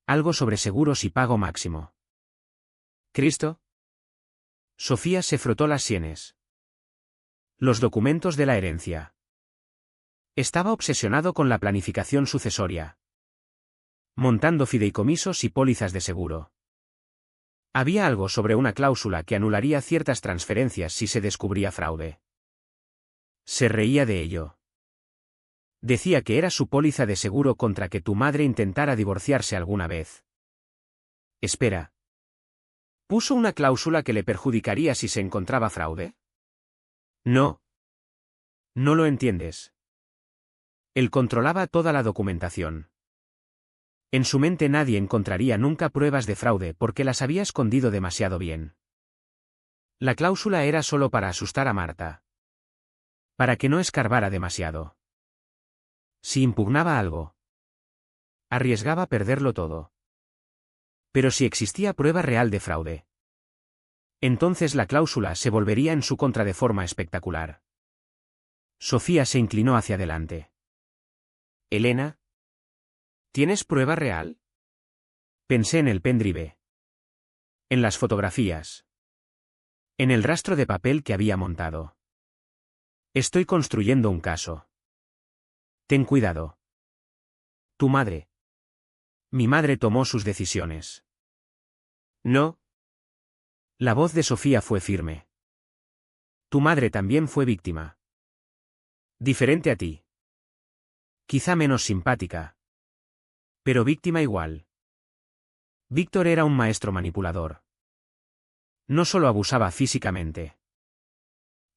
Algo sobre seguros y pago máximo. ¿Cristo? Sofía se frotó las sienes. Los documentos de la herencia. Estaba obsesionado con la planificación sucesoria. Montando fideicomisos y pólizas de seguro. Había algo sobre una cláusula que anularía ciertas transferencias si se descubría fraude. Se reía de ello. Decía que era su póliza de seguro contra que tu madre intentara divorciarse alguna vez. Espera. ¿Puso una cláusula que le perjudicaría si se encontraba fraude? No. No lo entiendes. Él controlaba toda la documentación. En su mente nadie encontraría nunca pruebas de fraude porque las había escondido demasiado bien. La cláusula era solo para asustar a Marta. Para que no escarbara demasiado. Si impugnaba algo, arriesgaba perderlo todo. Pero si existía prueba real de fraude, entonces la cláusula se volvería en su contra de forma espectacular. Sofía se inclinó hacia adelante. Elena, ¿tienes prueba real? Pensé en el pendrive. En las fotografías. En el rastro de papel que había montado. Estoy construyendo un caso. Ten cuidado. Tu madre. Mi madre tomó sus decisiones. No. La voz de Sofía fue firme. Tu madre también fue víctima. Diferente a ti. Quizá menos simpática. Pero víctima igual. Víctor era un maestro manipulador. No solo abusaba físicamente.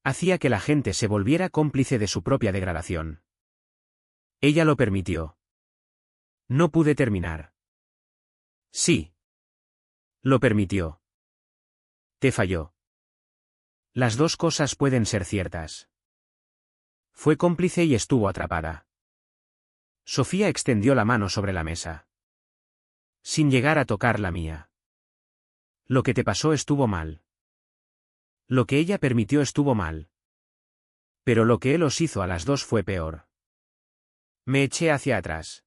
Hacía que la gente se volviera cómplice de su propia degradación. Ella lo permitió. No pude terminar. Sí. Lo permitió. Te falló. Las dos cosas pueden ser ciertas. Fue cómplice y estuvo atrapada. Sofía extendió la mano sobre la mesa. Sin llegar a tocar la mía. Lo que te pasó estuvo mal. Lo que ella permitió estuvo mal. Pero lo que él os hizo a las dos fue peor. Me eché hacia atrás.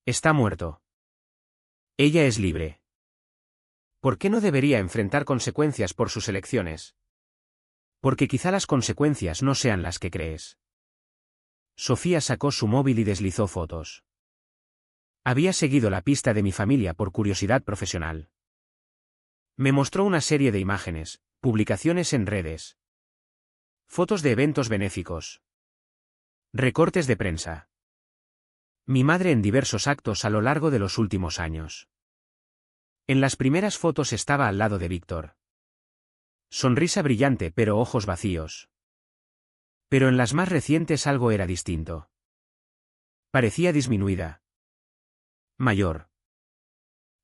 Está muerto. Ella es libre. ¿Por qué no debería enfrentar consecuencias por sus elecciones? Porque quizá las consecuencias no sean las que crees. Sofía sacó su móvil y deslizó fotos. Había seguido la pista de mi familia por curiosidad profesional. Me mostró una serie de imágenes, publicaciones en redes. Fotos de eventos benéficos. Recortes de prensa. Mi madre en diversos actos a lo largo de los últimos años. En las primeras fotos estaba al lado de Víctor. Sonrisa brillante pero ojos vacíos. Pero en las más recientes algo era distinto. Parecía disminuida. Mayor.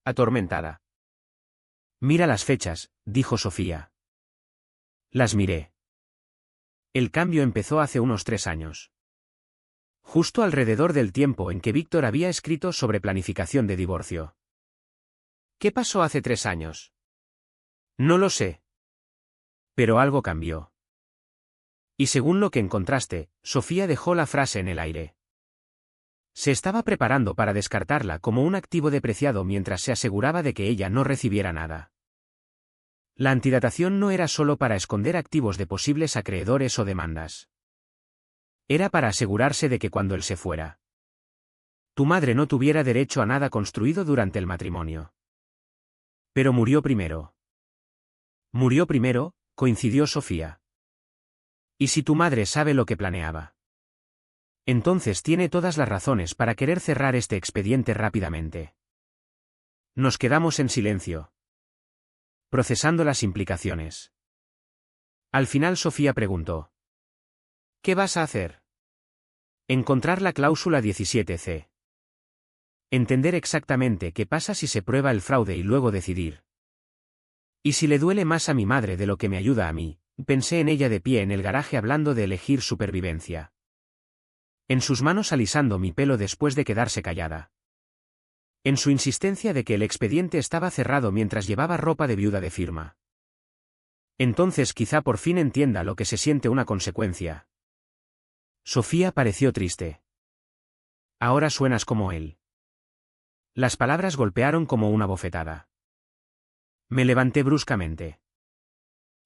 Atormentada. Mira las fechas, dijo Sofía. Las miré. El cambio empezó hace unos 3 años. Justo alrededor del tiempo en que Víctor había escrito sobre planificación de divorcio. ¿Qué pasó hace 3 años? No lo sé. Pero algo cambió. Y según lo que encontraste, Sofía dejó la frase en el aire. Se estaba preparando para descartarla como un activo depreciado mientras se aseguraba de que ella no recibiera nada. La antidatación no era solo para esconder activos de posibles acreedores o demandas. Era para asegurarse de que cuando él se fuera, tu madre no tuviera derecho a nada construido durante el matrimonio. Pero murió primero. Murió primero, coincidió Sofía. ¿Y si tu madre sabe lo que planeaba? Entonces tiene todas las razones para querer cerrar este expediente rápidamente. Nos quedamos en silencio, procesando las implicaciones. Al final Sofía preguntó: ¿qué vas a hacer? Encontrar la cláusula 17C. Entender exactamente qué pasa si se prueba el fraude y luego decidir. Y si le duele más a mi madre de lo que me ayuda a mí, pensé en ella de pie en el garaje hablando de elegir supervivencia. En sus manos alisando mi pelo después de quedarse callada. En su insistencia de que el expediente estaba cerrado mientras llevaba ropa de viuda de firma. Entonces quizá por fin entienda lo que se siente una consecuencia. Sofía pareció triste. Ahora suenas como él. Las palabras golpearon como una bofetada. Me levanté bruscamente,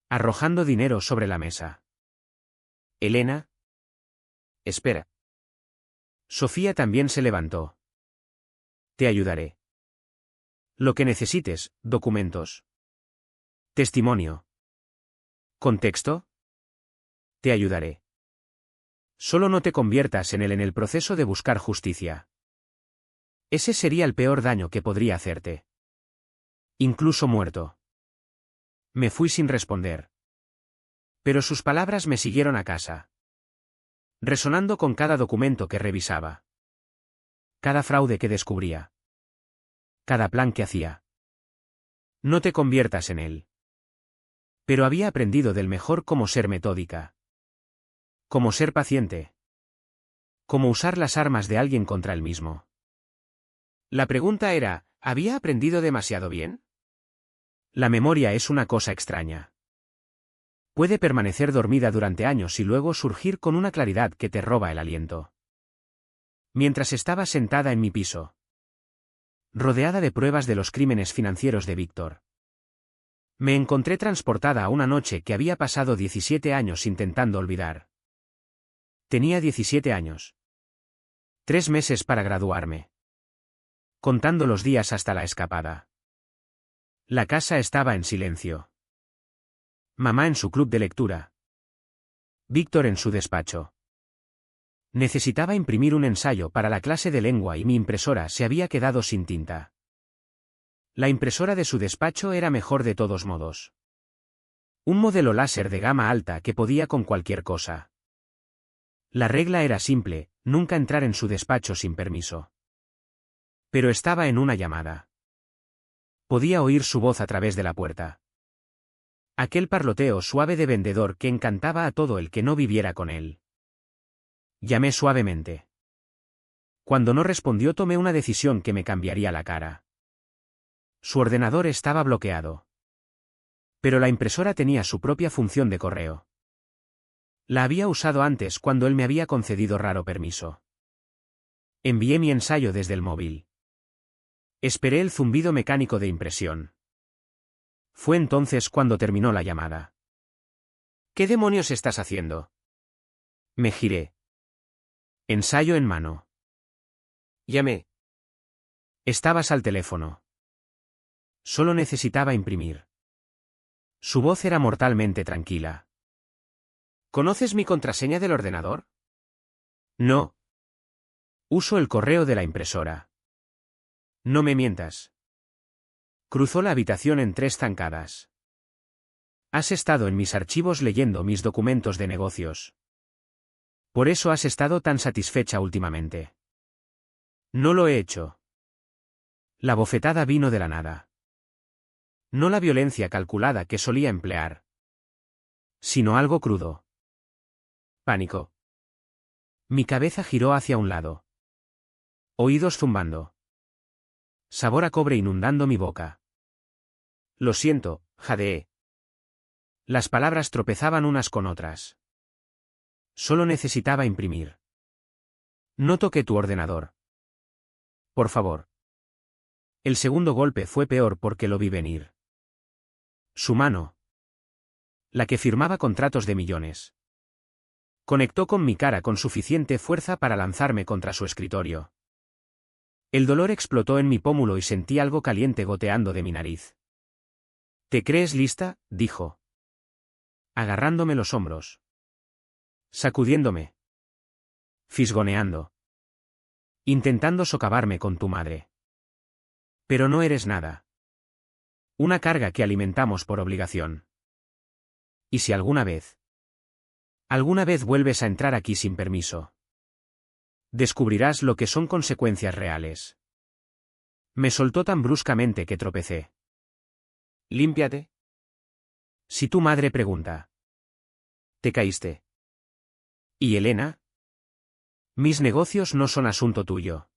arrojando dinero sobre la mesa. Elena. Espera. Sofía también se levantó. Te ayudaré. Lo que necesites, documentos. Testimonio. ¿Contexto? Te ayudaré. Solo no te conviertas en él en el proceso de buscar justicia. Ese sería el peor daño que podría hacerte. Incluso muerto. Me fui sin responder. Pero sus palabras me siguieron a casa, resonando con cada documento que revisaba. Cada fraude que descubría. Cada plan que hacía. No te conviertas en él. Pero había aprendido del mejor cómo ser metódica. Cómo ser paciente. Cómo usar las armas de alguien contra él mismo. La pregunta era, ¿había aprendido demasiado bien? La memoria es una cosa extraña. Puede permanecer dormida durante años y luego surgir con una claridad que te roba el aliento. Mientras estaba sentada en mi piso, rodeada de pruebas de los crímenes financieros de Víctor, me encontré transportada a una noche que había pasado 17 años intentando olvidar. Tenía 17 años. 3 meses para graduarme. Contando los días hasta la escapada. La casa estaba en silencio. Mamá en su club de lectura. Víctor en su despacho. Necesitaba imprimir un ensayo para la clase de lengua y mi impresora se había quedado sin tinta. La impresora de su despacho era mejor de todos modos. Un modelo láser de gama alta que podía con cualquier cosa. La regla era simple, nunca entrar en su despacho sin permiso. Pero estaba en una llamada. Podía oír su voz a través de la puerta. Aquel parloteo suave de vendedor que encantaba a todo el que no viviera con él. Llamé suavemente. Cuando no respondió tomé una decisión que me cambiaría la cara. Su ordenador estaba bloqueado. Pero la impresora tenía su propia función de correo. La había usado antes cuando él me había concedido raro permiso. Envié mi ensayo desde el móvil. Esperé el zumbido mecánico de impresión. Fue entonces cuando terminó la llamada. ¿Qué demonios estás haciendo? Me giré. Ensayo en mano. Llamé. Estabas al teléfono. Solo necesitaba imprimir. Su voz era mortalmente tranquila. ¿Conoces mi contraseña del ordenador? No. Uso el correo de la impresora. No me mientas. Cruzó la habitación en 3 zancadas. Has estado en mis archivos leyendo mis documentos de negocios. Por eso has estado tan satisfecha últimamente. No lo he hecho. La bofetada vino de la nada. No la violencia calculada que solía emplear, sino algo crudo. Pánico. Mi cabeza giró hacia un lado. Oídos zumbando. Sabor a cobre inundando mi boca. Lo siento, jadeé. Las palabras tropezaban unas con otras. Solo necesitaba imprimir. No toqué tu ordenador. Por favor. El segundo golpe fue peor porque lo vi venir. Su mano. La que firmaba contratos de millones. Conectó con mi cara con suficiente fuerza para lanzarme contra su escritorio. El dolor explotó en mi pómulo y sentí algo caliente goteando de mi nariz. ¿Te crees lista?, dijo, agarrándome los hombros, sacudiéndome, fisgoneando, intentando socavarme con tu madre. Pero no eres nada. Una carga que alimentamos por obligación. ¿Y si alguna vez vuelves a entrar aquí sin permiso? Descubrirás lo que son consecuencias reales. Me soltó tan bruscamente que tropecé. Límpiate. Si tu madre pregunta. ¿Te caíste? ¿Y Elena? Mis negocios no son asunto tuyo.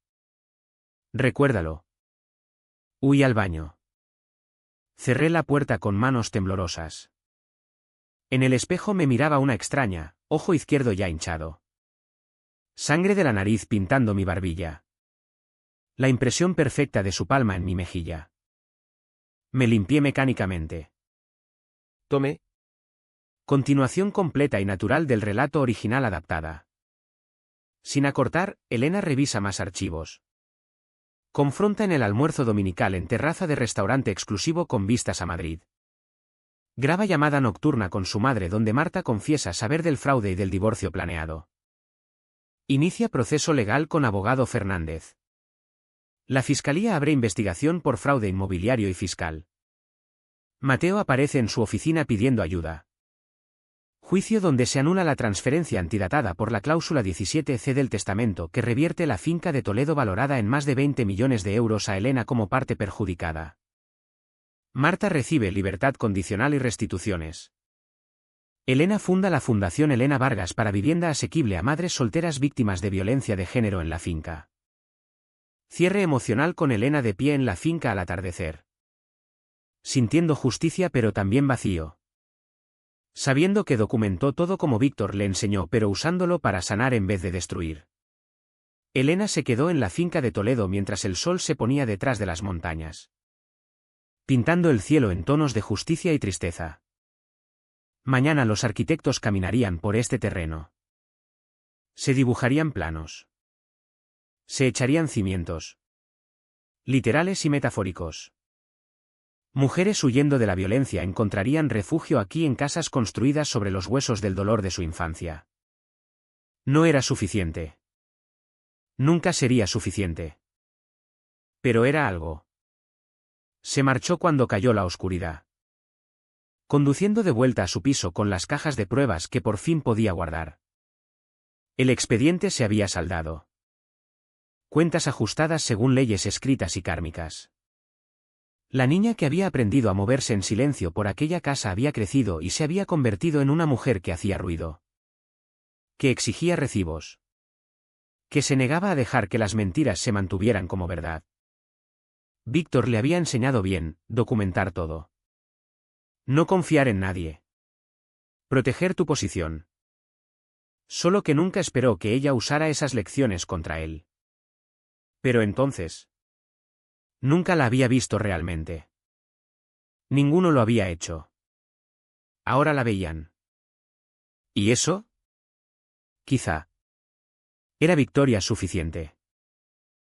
Recuérdalo. Huí al baño. Cerré la puerta con manos temblorosas. En el espejo me miraba una extraña, ojo izquierdo ya hinchado. Sangre de la nariz pintando mi barbilla. La impresión perfecta de su palma en mi mejilla. Me limpié mecánicamente. Tomé. Continuación completa y natural del relato original adaptada. Sin acortar, Elena revisa más archivos. Confronta en el almuerzo dominical en terraza de restaurante exclusivo con vistas a Madrid. Graba llamada nocturna con su madre donde Marta confiesa saber del fraude y del divorcio planeado. Inicia proceso legal con abogado Fernández. La Fiscalía abre investigación por fraude inmobiliario y fiscal. Mateo aparece en su oficina pidiendo ayuda. Juicio donde se anula la transferencia antidatada por la cláusula 17C del testamento que revierte la finca de Toledo valorada en más de 20 millones de euros a Elena como parte perjudicada. Marta recibe libertad condicional y restituciones. Elena funda la Fundación Elena Vargas para vivienda asequible a madres solteras víctimas de violencia de género en la finca. Cierre emocional con Elena de pie en la finca al atardecer. Sintiendo justicia pero también vacío. Sabiendo que documentó todo como Víctor le enseñó pero usándolo para sanar en vez de destruir. Elena se quedó en la finca de Toledo mientras el sol se ponía detrás de las montañas. Pintando el cielo en tonos de justicia y tristeza. Mañana los arquitectos caminarían por este terreno. Se dibujarían planos. Se echarían cimientos. Literales y metafóricos. Mujeres huyendo de la violencia encontrarían refugio aquí en casas construidas sobre los huesos del dolor de su infancia. No era suficiente. Nunca sería suficiente. Pero era algo. Se marchó cuando cayó la oscuridad. Conduciendo de vuelta a su piso con las cajas de pruebas que por fin podía guardar. El expediente se había saldado. Cuentas ajustadas según leyes escritas y kármicas. La niña que había aprendido a moverse en silencio por aquella casa había crecido y se había convertido en una mujer que hacía ruido. Que exigía recibos. Que se negaba a dejar que las mentiras se mantuvieran como verdad. Víctor le había enseñado bien, documentar todo. No confiar en nadie. Proteger tu posición. Solo que nunca esperó que ella usara esas lecciones contra él. Pero entonces. Nunca la había visto realmente. Ninguno lo había hecho. Ahora la veían. ¿Y eso? Quizá. Era victoria suficiente.